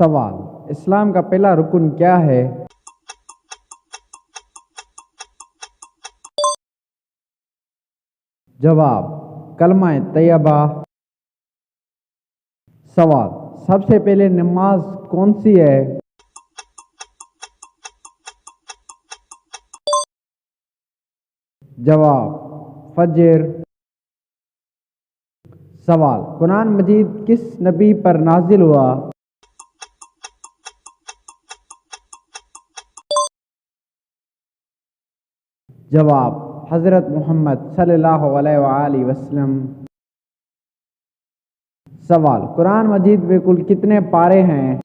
سوال: اسلام کا پہلا رکن کیا ہے؟ جواب: کلمہ طیبہ۔ سوال: سب سے پہلے نماز کون سی ہے؟ جواب: فجر۔ سوال: قرآن مجید کس نبی پر نازل ہوا؟ جواب: حضرت محمد صلی اللہ علیہ وآلہ وسلم۔ سوال: قرآن مجید میں کل کتنے پارے ہیں؟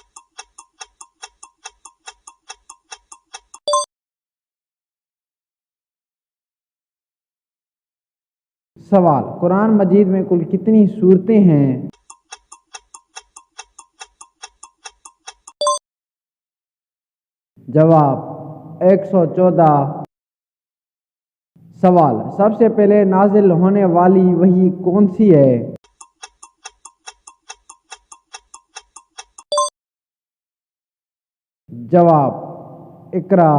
سوال: قرآن مجید میں کل کتنی سورتیں ہیں؟ جواب: 114۔ سوال: سب سے پہلے نازل ہونے والی وحی کون سی ہے؟ جواب: اقرا۔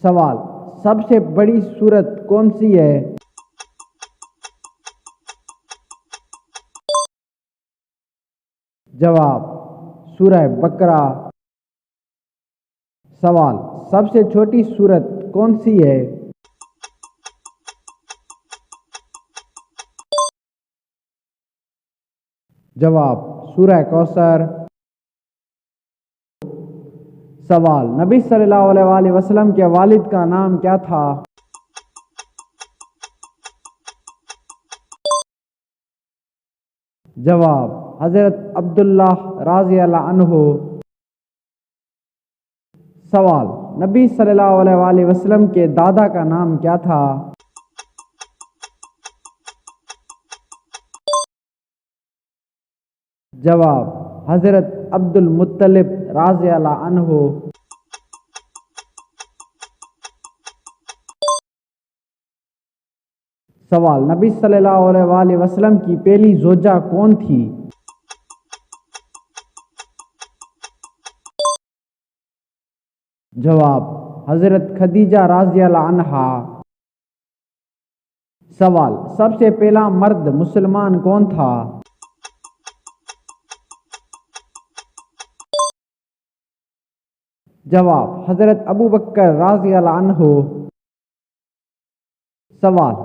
سوال: سب سے بڑی سورت کون سی ہے؟ جواب: سورہ بقرہ۔ سوال: سب سے چھوٹی سورت کون سی ہے؟ جواب: سورہ کوثر۔ سوال: نبی صلی اللہ علیہ وآلہ وسلم کے والد کا نام کیا تھا؟ جواب: حضرت عبداللہ رضی اللہ عنہ۔ سوال: نبی صلی اللہ علیہ وآلہ وسلم کے دادا کا نام کیا تھا؟ جواب: حضرت عبد المطلب رضی اللہ عنہ۔ سوال: نبی صلی اللہ علیہ وآلہ وسلم کی پہلی زوجہ کون تھی؟ جواب: حضرت خدیجہ رضی اللہ عنہا۔ سوال: سب سے پہلا مرد مسلمان کون تھا؟ جواب: حضرت ابو بکر رضی اللہ عنہ۔ سوال: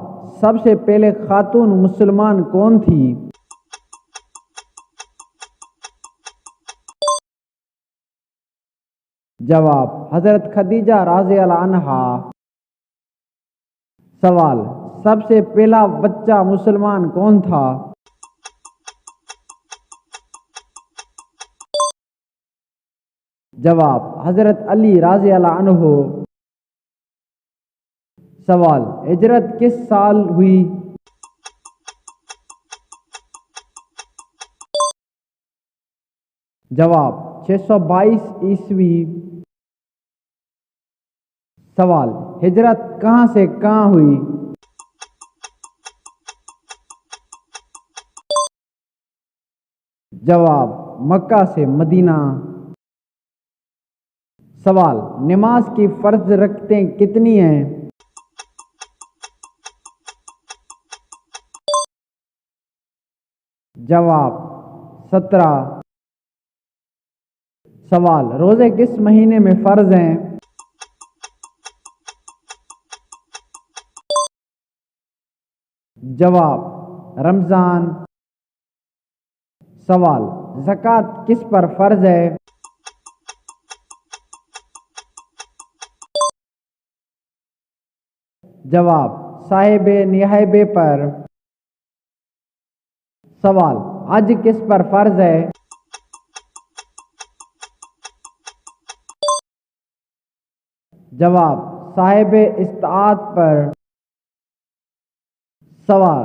سب سے پہلے خاتون مسلمان کون تھی؟ جواب: حضرت خدیجہ رضی اللہ عنہا۔ سوال: سب سے پہلا بچہ مسلمان کون تھا؟ جواب: حضرت علی رضی اللہ عنہ۔ سوال: ہجرت کس سال ہوئی؟ جواب: 622 عیسوی۔ سوال: ہجرت کہاں سے کہاں ہوئی؟ جواب: مکہ سے مدینہ۔ سوال: نماز کی فرض رکعتیں کتنی ہیں؟ جواب: 17۔ سوال: روزے کس مہینے میں فرض ہیں؟ جواب: رمضان۔ سوال: زکوٰۃ کس پر فرض ہے؟ جواب: صاحب نہیبے پر۔ سوال: حج کس پر فرض ہے؟ جواب: صاحب استطاعت پر۔ سوال: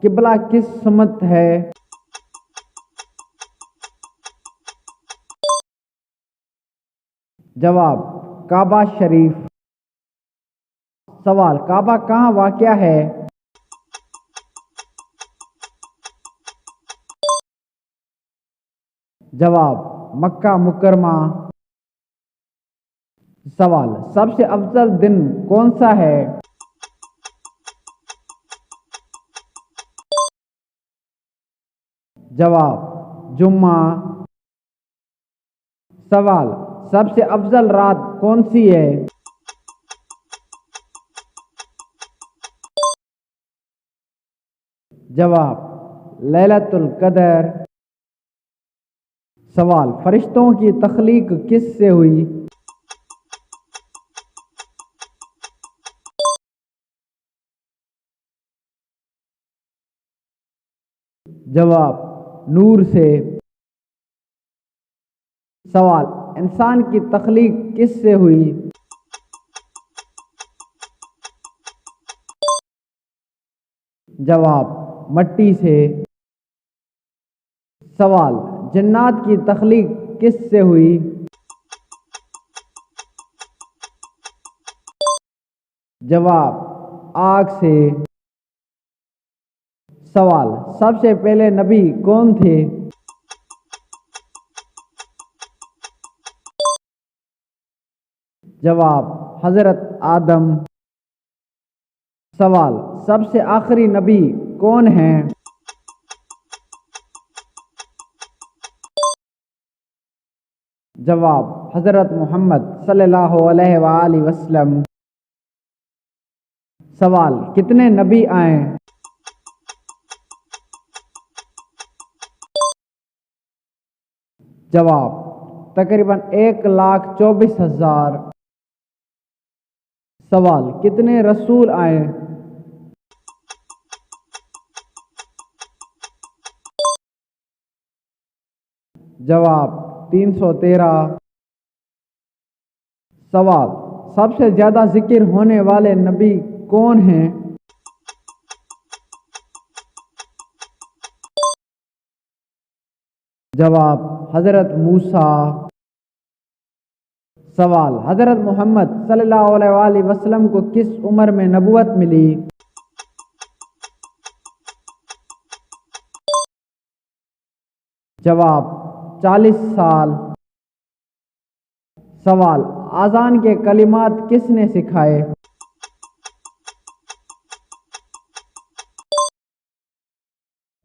قبلہ کس سمت ہے؟ جواب: کعبہ شریف۔ سوال: کعبہ کہاں واقع ہے؟ جواب مکہ مکرمہ۔ سوال سب سے افضل دن کون سا ہے؟ جواب جمعہ۔ سوال سب سے افضل رات کون سی ہے؟ جواب لیلۃ القدر۔ سوال فرشتوں کی تخلیق کس سے ہوئی؟ جواب نور سے۔ سوال انسان کی تخلیق کس سے ہوئی؟ جواب مٹی سے۔ سوال جنات کی تخلیق کس سے ہوئی؟ جواب آگ سے۔ سوال سب سے پہلے نبی کون تھے؟ جواب حضرت آدم۔ سوال سب سے آخری نبی کون ہیں؟ جواب حضرت محمد صلی اللہ علیہ وآلہ وسلم۔ سوال کتنے نبی آئے؟ جواب تقریباً 1,24,000۔ سوال کتنے رسول آئے؟ جواب 313۔ سوال سب سے زیادہ ذکر ہونے والے نبی کون ہیں؟ جواب حضرت موسیٰ۔ سوال حضرت محمد صلی اللہ علیہ وآلہ وسلم کو کس عمر میں نبوت ملی؟ جواب 40 سال۔ سوال اذان کے کلمات کس نے سکھائے؟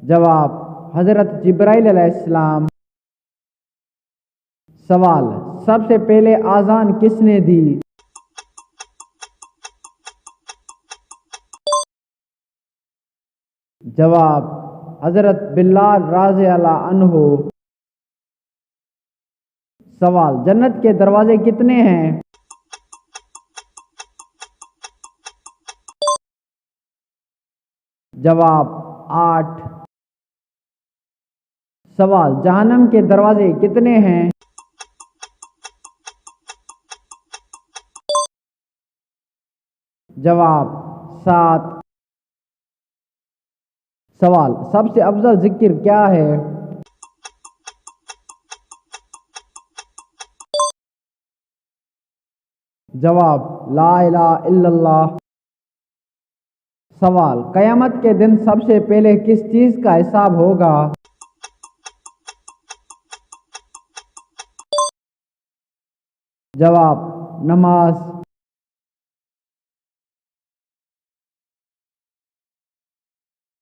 جواب حضرت جبرائیل علیہ السلام۔ سوال سب سے پہلے اذان کس نے دی؟ جواب حضرت بلال رضی اللہ عنہ۔ سوال جنت کے دروازے کتنے ہیں؟ جواب 8۔ سوال جہنم کے دروازے کتنے ہیں؟ جواب 7۔ سوال سب سے افضل ذکر کیا ہے؟ جواب لا الہ الا اللہ۔ سوال قیامت کے دن سب سے پہلے کس چیز کا حساب ہوگا؟ جواب نماز۔